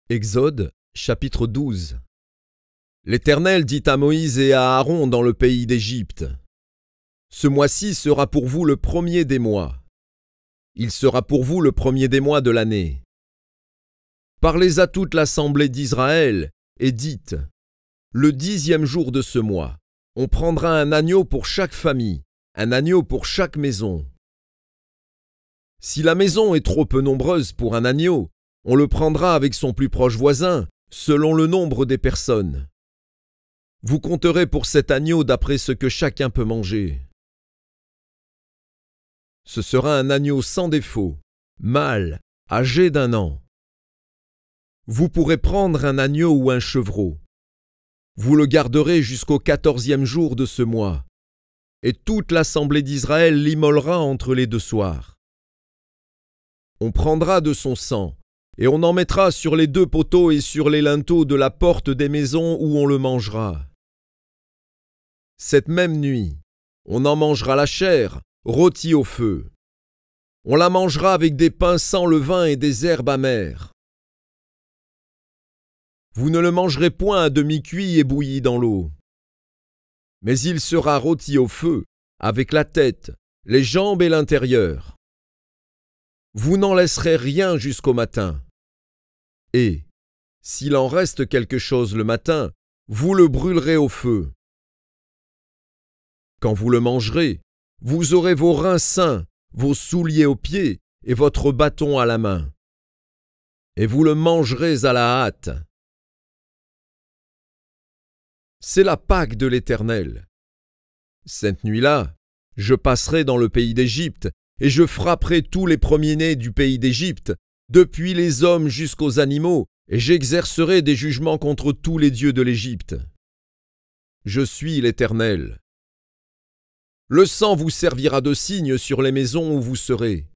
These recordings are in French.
Exode, chapitre 12. L'Éternel dit à Moïse et à Aaron dans le pays d'Égypte: Ce mois-ci sera pour vous le premier des mois. Il sera pour vous le premier des mois de l'année. Parlez à toute l'assemblée d'Israël et dites: Le 10e jour de ce mois, on prendra un agneau pour chaque famille, un agneau pour chaque maison. Si la maison est trop peu nombreuse pour un agneau, on le prendra avec son plus proche voisin, selon le nombre des personnes. Vous compterez pour cet agneau d'après ce que chacun peut manger. Ce sera un agneau sans défaut, mâle, âgé d'1 an. Vous pourrez prendre un agneau ou un chevreau. Vous le garderez jusqu'au 14e jour de ce mois, et toute l'assemblée d'Israël l'immolera entre les 2 soirs. On prendra de son sang, et on en mettra sur les 2 poteaux et sur les linteaux de la porte des maisons où on le mangera. Cette même nuit, on en mangera la chair, rôtie au feu. On la mangera avec des pains sans levain et des herbes amères. Vous ne le mangerez point à demi-cuit et bouilli dans l'eau. Mais il sera rôti au feu, avec la tête, les jambes et l'intérieur. Vous n'en laisserez rien jusqu'au matin. Et, s'il en reste quelque chose le matin, vous le brûlerez au feu. Quand vous le mangerez, vous aurez vos reins sains, vos souliers aux pieds et votre bâton à la main. Et vous le mangerez à la hâte. C'est la Pâque de l'Éternel. Cette nuit-là, je passerai dans le pays d'Égypte, et je frapperai tous les premiers-nés du pays d'Égypte, depuis les hommes jusqu'aux animaux, et j'exercerai des jugements contre tous les dieux de l'Égypte. Je suis l'Éternel. Le sang vous servira de signe sur les maisons où vous serez.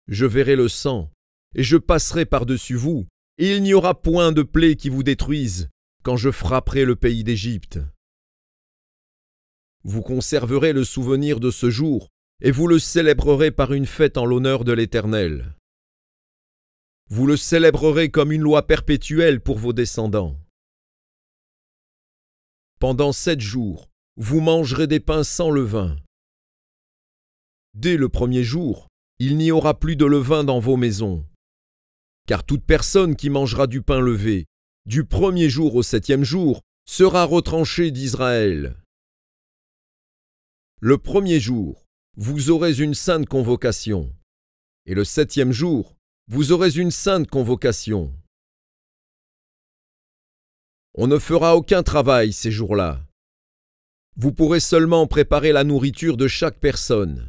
Je verrai le sang, et je passerai par-dessus vous, et il n'y aura point de plaie qui vous détruise, quand je frapperai le pays d'Égypte. Vous conserverez le souvenir de ce jour, et vous le célébrerez par une fête en l'honneur de l'Éternel. Vous le célébrerez comme une loi perpétuelle pour vos descendants. Pendant 7 jours, vous mangerez des pains sans levain. Dès le premier jour, il n'y aura plus de levain dans vos maisons. Car toute personne qui mangera du pain levé, du premier jour au 7e jour, sera retranchée d'Israël. Le premier jour, vous aurez une sainte convocation, et le 7e jour, vous aurez une sainte convocation. On ne fera aucun travail ces jours-là. Vous pourrez seulement préparer la nourriture de chaque personne.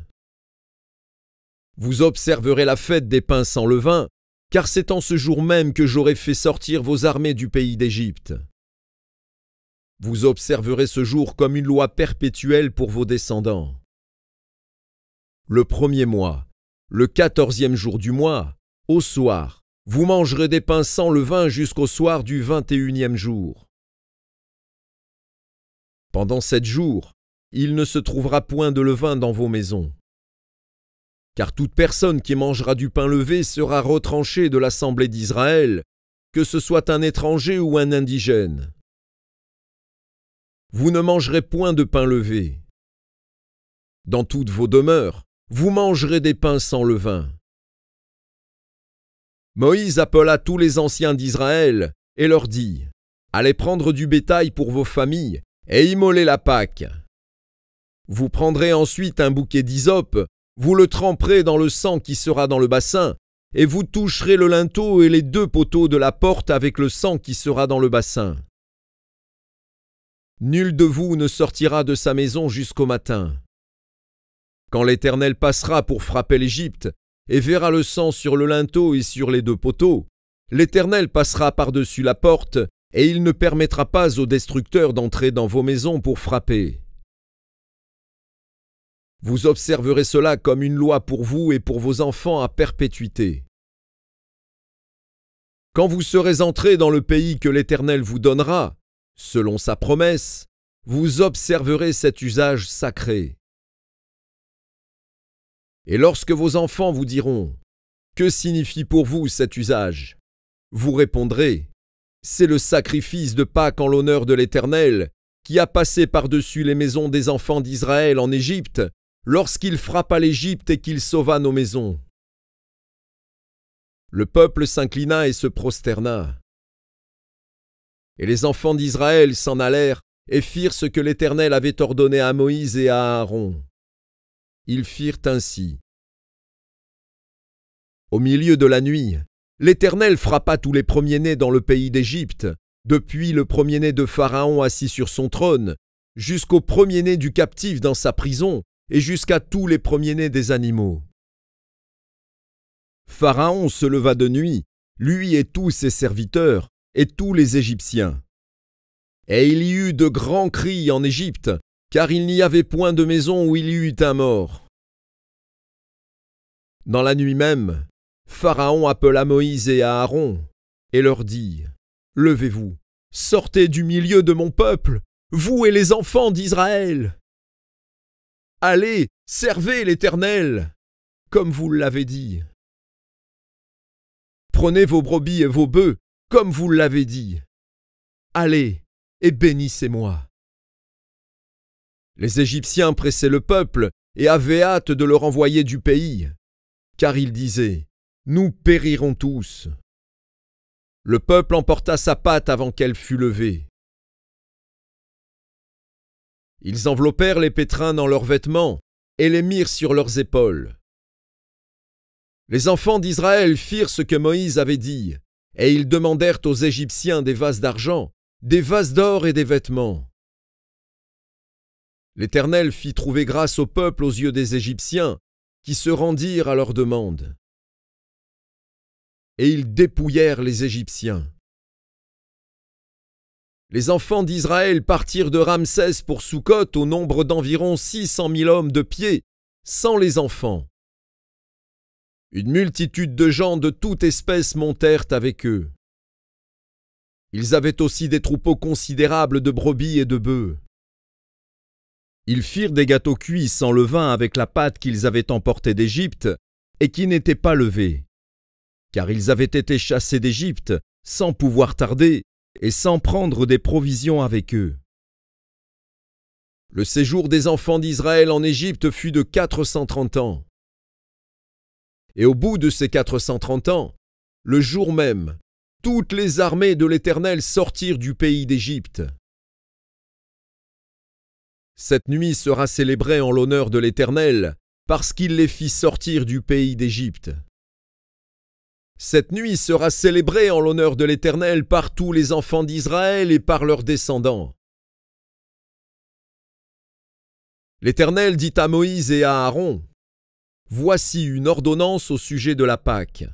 Vous observerez la fête des pains sans levain, car c'est en ce jour même que j'aurai fait sortir vos armées du pays d'Égypte. Vous observerez ce jour comme une loi perpétuelle pour vos descendants. Le 1er mois, le 14e jour du mois, au soir, vous mangerez des pains sans levain jusqu'au soir du 21e jour. Pendant 7 jours, il ne se trouvera point de levain dans vos maisons. Car toute personne qui mangera du pain levé sera retranchée de l'assemblée d'Israël, que ce soit un étranger ou un indigène. Vous ne mangerez point de pain levé. Dans toutes vos demeures, vous mangerez des pains sans levain. Moïse appela tous les anciens d'Israël et leur dit: Allez prendre du bétail pour vos familles et immolez la Pâque. Vous prendrez ensuite un bouquet d'hysope, vous le tremperez dans le sang qui sera dans le bassin, et vous toucherez le linteau et les 2 poteaux de la porte avec le sang qui sera dans le bassin. Nul de vous ne sortira de sa maison jusqu'au matin. Quand l'Éternel passera pour frapper l'Égypte, et verra le sang sur le linteau et sur les 2 poteaux, l'Éternel passera par-dessus la porte, et il ne permettra pas aux destructeurs d'entrer dans vos maisons pour frapper. Vous observerez cela comme une loi pour vous et pour vos enfants à perpétuité. Quand vous serez entrés dans le pays que l'Éternel vous donnera, selon sa promesse, vous observerez cet usage sacré. Et lorsque vos enfants vous diront: Que signifie pour vous cet usage? Vous répondrez, c'est le sacrifice de Pâques en l'honneur de l'Éternel, qui a passé par-dessus les maisons des enfants d'Israël en Égypte, lorsqu'il frappa l'Égypte et qu'il sauva nos maisons. Le peuple s'inclina et se prosterna. Et les enfants d'Israël s'en allèrent et firent ce que l'Éternel avait ordonné à Moïse et à Aaron. Ils firent ainsi. Au milieu de la nuit, l'Éternel frappa tous les premiers-nés dans le pays d'Égypte, depuis le premier-né de Pharaon assis sur son trône, jusqu'au premier-né du captif dans sa prison, et jusqu'à tous les premiers-nés des animaux. Pharaon se leva de nuit, lui et tous ses serviteurs, et tous les Égyptiens. Et il y eut de grands cris en Égypte, car il n'y avait point de maison où il y eût un mort. Dans la nuit même, Pharaon appela Moïse et Aaron, et leur dit, « Levez-vous, sortez du milieu de mon peuple, vous et les enfants d'Israël. Allez, servez l'Éternel, comme vous l'avez dit. Prenez vos brebis et vos bœufs, comme vous l'avez dit. Allez, et bénissez-moi. » Les Égyptiens pressaient le peuple et avaient hâte de le renvoyer du pays, car ils disaient, « Nous périrons tous. » Le peuple emporta sa pâte avant qu'elle fût levée. Ils enveloppèrent les pétrins dans leurs vêtements et les mirent sur leurs épaules. Les enfants d'Israël firent ce que Moïse avait dit, et ils demandèrent aux Égyptiens des vases d'argent, des vases d'or et des vêtements. L'Éternel fit trouver grâce au peuple aux yeux des Égyptiens, qui se rendirent à leur demande. Et ils dépouillèrent les Égyptiens. Les enfants d'Israël partirent de Ramsès pour Sukkot au nombre d'environ 600 000 hommes de pied, sans les enfants. Une multitude de gens de toute espèce montèrent avec eux. Ils avaient aussi des troupeaux considérables de brebis et de bœufs. Ils firent des gâteaux cuits sans levain avec la pâte qu'ils avaient emportée d'Égypte et qui n'était pas levée, car ils avaient été chassés d'Égypte sans pouvoir tarder et sans prendre des provisions avec eux. Le séjour des enfants d'Israël en Égypte fut de 430 ans. Et au bout de ces 430 ans, le jour même, toutes les armées de l'Éternel sortirent du pays d'Égypte. Cette nuit sera célébrée en l'honneur de l'Éternel, parce qu'il les fit sortir du pays d'Égypte. Cette nuit sera célébrée en l'honneur de l'Éternel par tous les enfants d'Israël et par leurs descendants. L'Éternel dit à Moïse et à Aaron, « Voici une ordonnance au sujet de la Pâque.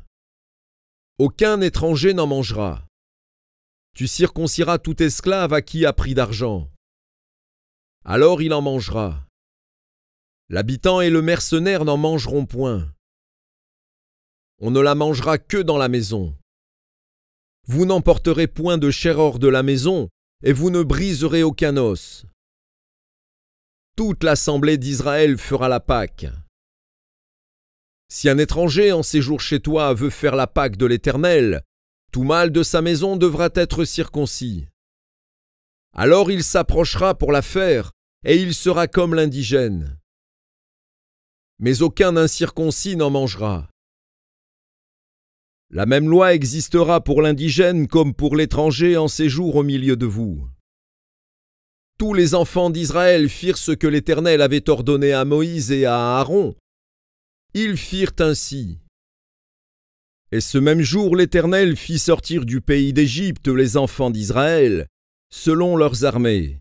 Aucun étranger n'en mangera. Tu circonciras tout esclave à qui a pris d'argent. Alors il en mangera. L'habitant et le mercenaire n'en mangeront point. On ne la mangera que dans la maison. Vous n'emporterez point de chair hors de la maison, et vous ne briserez aucun os. Toute l'assemblée d'Israël fera la Pâque. Si un étranger en séjour chez toi veut faire la Pâque de l'Éternel, tout mâle de sa maison devra être circoncis. Alors il s'approchera pour la faire, et il sera comme l'indigène. Mais aucun incirconcis n'en mangera. La même loi existera pour l'indigène comme pour l'étranger en séjour au milieu de vous. Tous les enfants d'Israël firent ce que l'Éternel avait ordonné à Moïse et à Aaron. Ils firent ainsi. Et ce même jour, l'Éternel fit sortir du pays d'Égypte les enfants d'Israël, selon leurs armées.